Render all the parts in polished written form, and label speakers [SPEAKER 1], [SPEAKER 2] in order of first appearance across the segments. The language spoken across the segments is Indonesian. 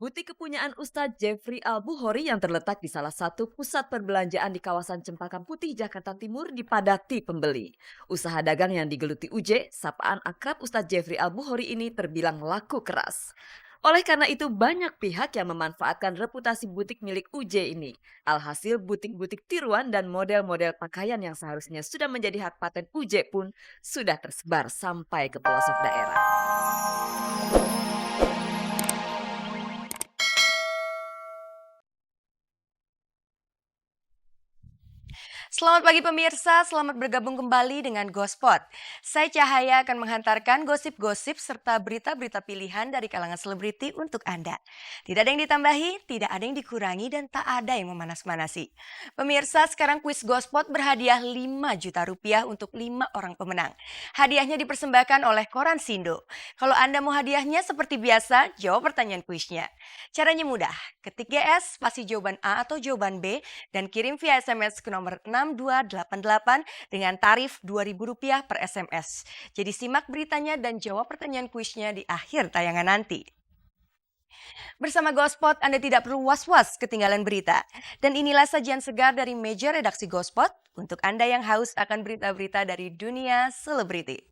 [SPEAKER 1] Butik kepunyaan Ustadz Jeffrey Al-Bukhari yang terletak di salah satu pusat perbelanjaan di kawasan Cempaka Putih, Jakarta Timur dipadati pembeli. Usaha dagang yang digeluti UJ, sapaan akrab Ustadz Jeffrey Al-Bukhari ini terbilang laku keras. Oleh karena itu banyak pihak yang memanfaatkan reputasi butik milik UJ ini. Alhasil butik-butik tiruan dan model-model pakaian yang seharusnya sudah menjadi hak paten UJ pun sudah tersebar sampai ke pelosok daerah.
[SPEAKER 2] Selamat pagi pemirsa, selamat bergabung kembali dengan Gospot. Saya Cahaya akan menghantarkan gosip-gosip serta berita-berita pilihan dari kalangan selebriti untuk Anda. Tidak ada yang ditambahi, tidak ada yang dikurangi, dan tak ada yang memanas-manasi. Pemirsa, sekarang kuis Gospot berhadiah 5 juta rupiah untuk 5 orang pemenang. Hadiahnya dipersembahkan oleh Koran Sindo. Kalau Anda mau hadiahnya seperti biasa, jawab pertanyaan kuisnya. Caranya mudah, ketik GS, spasi jawaban A atau jawaban B, dan kirim via SMS ke nomor 6288 dengan tarif Rp2.000 per SMS. Jadi simak beritanya dan jawab pertanyaan kuisnya di akhir tayangan nanti. Bersama Gospot, Anda tidak perlu was-was ketinggalan berita. Dan inilah sajian segar dari meja redaksi Gospot untuk Anda yang haus akan berita-berita dari dunia selebriti.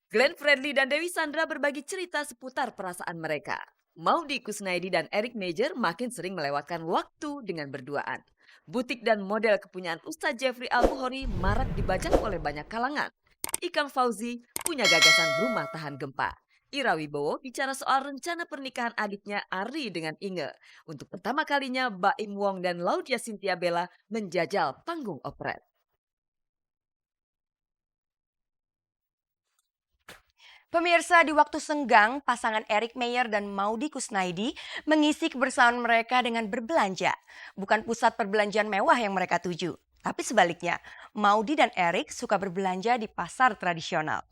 [SPEAKER 1] Glenn Fredly dan Dewi Sandra berbagi cerita seputar perasaan mereka. Maudy Kusnaidi dan Eric Major makin sering melewatkan waktu dengan berduaan. Butik dan model kepunyaan Ustadz Jeffrey Al-Bukhari marak dibajak oleh banyak kalangan. Ikang Fauzi punya gagasan rumah tahan gempa. Ira Wibowo bicara soal rencana pernikahan adiknya Ari dengan Inge. Untuk pertama kalinya Baim Wong dan Laudia Cynthia Bella menjajal panggung operet.
[SPEAKER 2] Pemirsa, di waktu senggang, pasangan Eric Mayer dan Maudy Kusnaidi mengisi kebersamaan mereka dengan berbelanja. Bukan pusat perbelanjaan mewah yang mereka tuju, tapi sebaliknya, Maudy dan Eric suka berbelanja di pasar tradisional.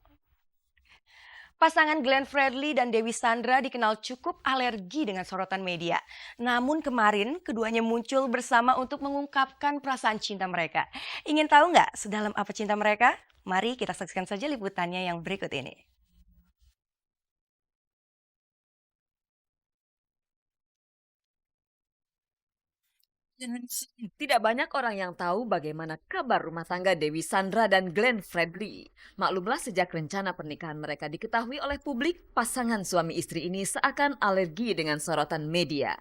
[SPEAKER 2] Pasangan Glenn Fredly dan Dewi Sandra dikenal cukup alergi dengan sorotan media. Namun kemarin, keduanya muncul bersama untuk mengungkapkan perasaan cinta mereka. Ingin tahu nggak sedalam apa cinta mereka? Mari kita saksikan saja liputannya yang berikut ini.
[SPEAKER 1] Tidak banyak orang yang tahu bagaimana kabar rumah tangga Dewi Sandra dan Glenn Fredly. Maklumlah sejak rencana pernikahan mereka diketahui oleh publik, pasangan suami istri ini seakan alergi dengan sorotan media.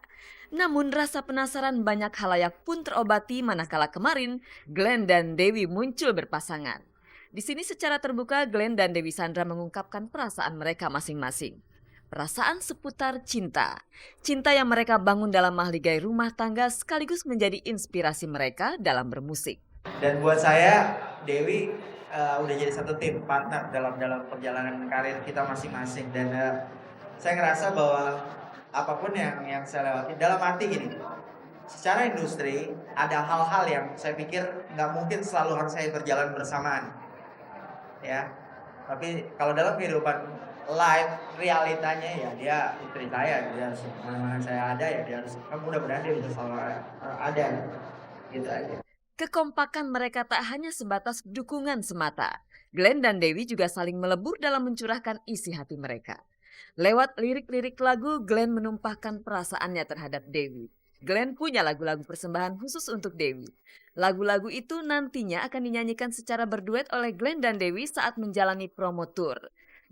[SPEAKER 1] Namun rasa penasaran banyak halayak pun terobati manakala kemarin Glenn dan Dewi muncul berpasangan. Di sini secara terbuka Glenn dan Dewi Sandra mengungkapkan perasaan mereka masing-masing. Perasaan seputar cinta. Cinta yang mereka bangun dalam mahligai rumah tangga sekaligus menjadi inspirasi mereka dalam bermusik.
[SPEAKER 3] Dan buat saya, Dewi udah jadi satu tim partner dalam perjalanan karir kita masing-masing. Dan saya ngerasa bahwa apapun yang saya lewati, dalam arti gini, secara industri ada hal-hal yang saya pikir nggak mungkin selalu harus saya berjalan bersamaan, ya. Tapi kalau dalam kehidupan live realitanya ya dia istri saya, dia harus mana saya ada ya dia harus, mudah-mudahan dia bisa selalu ada, gitu aja.
[SPEAKER 1] Kekompakan mereka tak hanya sebatas dukungan semata. Glenn dan Dewi juga saling melebur dalam mencurahkan isi hati mereka. Lewat lirik-lirik lagu, Glenn menumpahkan perasaannya terhadap Dewi. Glenn punya lagu-lagu persembahan khusus untuk Dewi. Lagu-lagu itu nantinya akan dinyanyikan secara berduet oleh Glenn dan Dewi saat menjalani promo tour.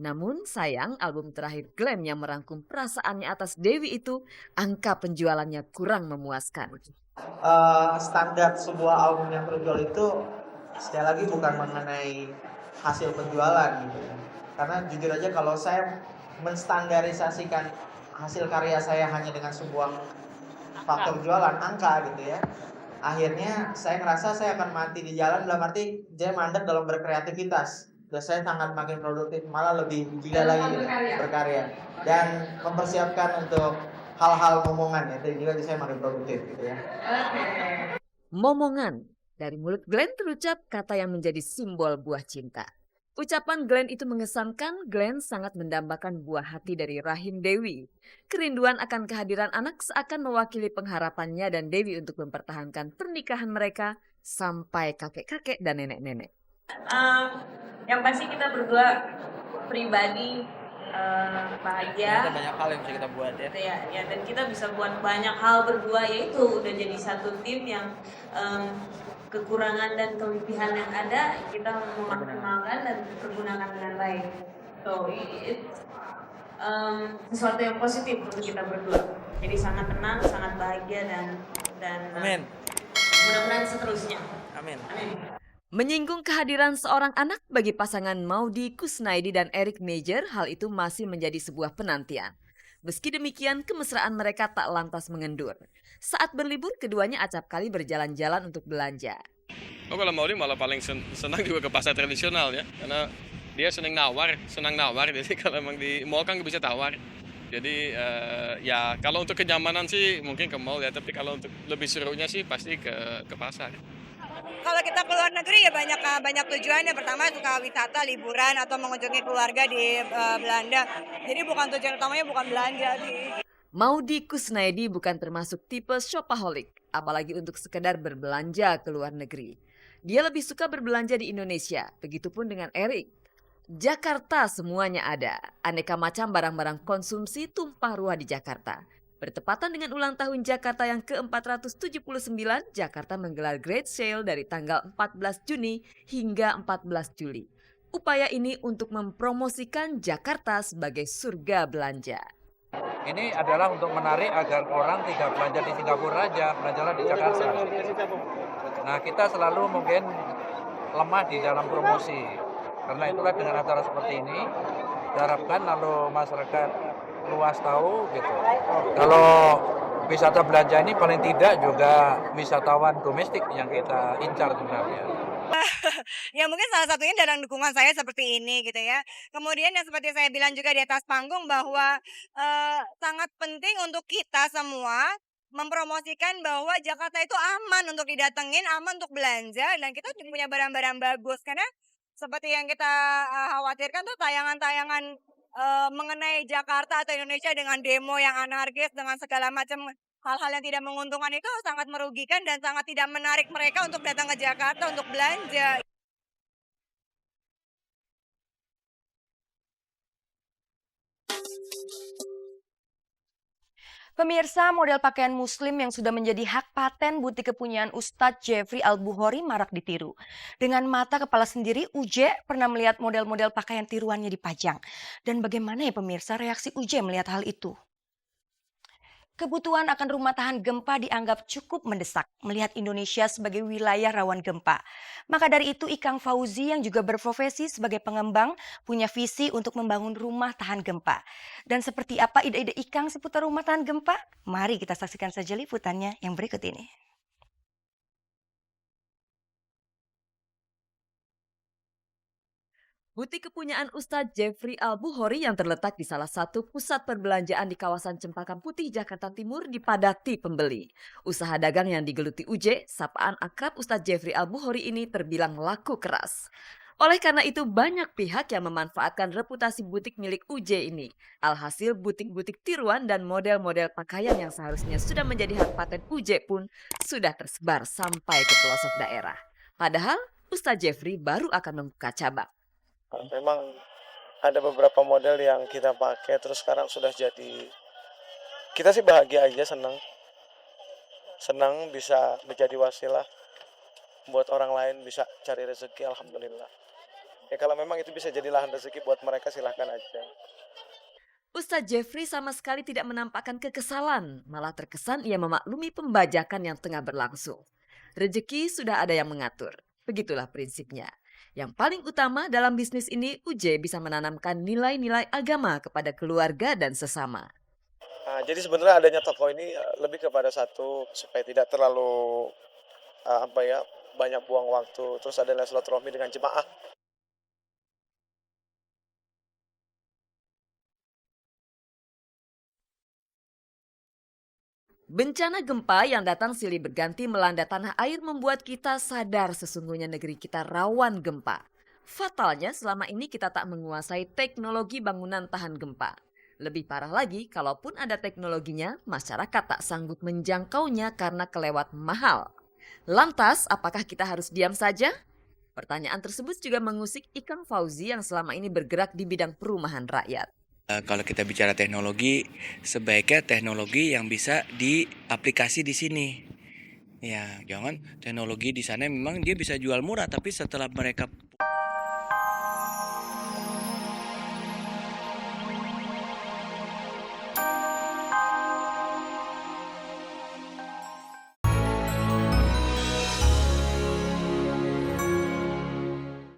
[SPEAKER 1] Namun sayang album terakhir Glenn yang merangkum perasaannya atas Dewi itu, angka penjualannya kurang memuaskan.
[SPEAKER 3] Standar sebuah album yang terjual itu sekali lagi bukan mengenai hasil penjualan gitu ya. Karena jujur aja kalau saya menstandarisasikan hasil karya saya hanya dengan sebuah faktor jualan angka gitu ya, akhirnya saya ngerasa saya akan mati di jalan, dalam arti saya mandek dalam berkreativitas. Dan saya sangat makin produktif, malah lebih gila lagi gitu, berkarya dan mempersiapkan untuk hal-hal momongan ya, jadi saya makin produktif gitu ya.
[SPEAKER 1] Momongan. Dari mulut Glenn terucap kata yang menjadi simbol buah cinta. Ucapan Glenn itu mengesankan. Glenn sangat mendambakan buah hati dari rahim Dewi. Kerinduan akan kehadiran anak seakan mewakili pengharapannya dan Dewi untuk mempertahankan pernikahan mereka sampai kakek-kakek dan nenek-nenek.
[SPEAKER 4] Yang pasti kita berdua pribadi bahagia.
[SPEAKER 3] Ada banyak hal yang bisa kita buat ya.
[SPEAKER 4] Ya, dan kita bisa buat banyak hal berdua, yaitu udah jadi satu tim yang kekurangan dan kelebihan yang ada kita memaksimalkan dan pergunakan dengan baik. So it's sesuatu yang positif untuk kita berdua. Jadi sangat tenang, sangat bahagia dan
[SPEAKER 3] Amin.
[SPEAKER 4] mudah-mudahan seterusnya.
[SPEAKER 3] Amin.
[SPEAKER 4] Amin.
[SPEAKER 1] Menyinggung kehadiran seorang anak bagi pasangan Maudy Kusnaidi dan Eric Major, hal itu masih menjadi sebuah penantian. Meski demikian, kemesraan mereka tak lantas mengendur. Saat berlibur, keduanya acap kali berjalan-jalan untuk belanja.
[SPEAKER 5] Oh, kalau Maudy malah paling senang juga ke pasar tradisional ya, karena dia senang nawar. Jadi kalau emang di mall kan bisa tawar. Jadi ya kalau untuk kenyamanan sih mungkin ke mall ya, tapi kalau untuk lebih serunya sih pasti ke pasar.
[SPEAKER 6] Kalau kita keluar negeri ya banyak tujuan. Yang pertama suka wisata, liburan atau mengunjungi keluarga di Belanda. Jadi bukan tujuan utamanya bukan belanja sih.
[SPEAKER 1] Maudy Kusnaidi bukan termasuk tipe shopaholic, apalagi untuk sekedar berbelanja ke luar negeri. Dia lebih suka berbelanja di Indonesia, begitupun dengan Eric. Jakarta semuanya ada, aneka macam barang-barang konsumsi tumpah ruah di Jakarta. Bertepatan dengan ulang tahun Jakarta yang ke-479, Jakarta menggelar Great Sale dari tanggal 14 Juni hingga 14 Juli. Upaya ini untuk mempromosikan Jakarta sebagai surga belanja.
[SPEAKER 7] Ini adalah untuk menarik agar orang tidak belanja di Singapura aja, belanjalah di Jakarta. Nah, kita selalu mungkin lemah di dalam promosi. Karena itulah dengan acara seperti ini, diharapkan lalu masyarakat luas tahu gitu. Kalau wisata belanja ini paling tidak juga wisatawan domestik yang kita incar sebenarnya.
[SPEAKER 6] Ya mungkin salah satunya dalam dukungan saya seperti ini gitu ya. Kemudian yang seperti saya bilang juga di atas panggung bahwa sangat penting untuk kita semua mempromosikan bahwa Jakarta itu aman untuk didatengin, aman untuk belanja, dan kita punya barang-barang bagus. Karena seperti yang kita khawatirkan tuh tayangan-tayangan mengenai Jakarta atau Indonesia dengan demo yang anarkis dengan segala macam hal-hal yang tidak menguntungkan itu sangat merugikan dan sangat tidak menarik mereka untuk datang ke Jakarta untuk belanja.
[SPEAKER 2] Pemirsa, model pakaian muslim yang sudah menjadi hak paten butik kepunyaan Ustadz Jeffrey Al-Bukhari marak ditiru. Dengan mata kepala sendiri, Uje pernah melihat model-model pakaian tiruannya dipajang. Dan bagaimana ya pemirsa reaksi Uje melihat hal itu? Kebutuhan akan rumah tahan gempa dianggap cukup mendesak melihat Indonesia sebagai wilayah rawan gempa. Maka dari itu Ikang Fauzi yang juga berprofesi sebagai pengembang punya visi untuk membangun rumah tahan gempa. Dan seperti apa ide-ide Ikang seputar rumah tahan gempa? Mari kita saksikan saja liputannya yang berikut ini.
[SPEAKER 1] Butik kepunyaan Ustadz Jeffrey Al-Bukhari yang terletak di salah satu pusat perbelanjaan di kawasan Cempaka Putih, Jakarta Timur dipadati pembeli. Usaha dagang yang digeluti Uje, sapaan akrab Ustadz Jeffrey Al-Bukhari ini terbilang laku keras. Oleh karena itu banyak pihak yang memanfaatkan reputasi butik milik Uje ini. Alhasil butik-butik tiruan dan model-model pakaian yang seharusnya sudah menjadi hak paten Uje pun sudah tersebar sampai ke pelosok daerah. Padahal Ustadz Jeffrey baru akan membuka cabang.
[SPEAKER 8] Memang ada beberapa model yang kita pakai terus sekarang sudah jadi, kita sih bahagia aja, senang bisa menjadi wasilah buat orang lain bisa cari rezeki, alhamdulillah. Ya kalau memang itu bisa jadi lahan rezeki buat mereka silahkan aja.
[SPEAKER 1] Ustadz Jeffrey sama sekali tidak menampakkan kekesalan, malah terkesan ia memaklumi pembajakan yang tengah berlangsung. Rezeki sudah ada yang mengatur, begitulah prinsipnya. Yang paling utama dalam bisnis ini, Uje bisa menanamkan nilai-nilai agama kepada keluarga dan sesama.
[SPEAKER 8] Nah, jadi sebenarnya adanya toko ini lebih kepada satu, supaya tidak terlalu banyak buang waktu. Terus ada silaturahmi dengan jemaah.
[SPEAKER 1] Bencana gempa yang datang silih berganti melanda tanah air membuat kita sadar sesungguhnya negeri kita rawan gempa. Fatalnya selama ini kita tak menguasai teknologi bangunan tahan gempa. Lebih parah lagi, kalaupun ada teknologinya, masyarakat tak sanggup menjangkaunya karena kelewat mahal. Lantas, apakah kita harus diam saja? Pertanyaan tersebut juga mengusik Ikang Fauzi yang selama ini bergerak di bidang perumahan rakyat.
[SPEAKER 9] Kalau kita bicara teknologi, sebaiknya teknologi yang bisa diaplikasi di sini. Ya, jangan teknologi di sana memang dia bisa jual murah, tapi setelah mereka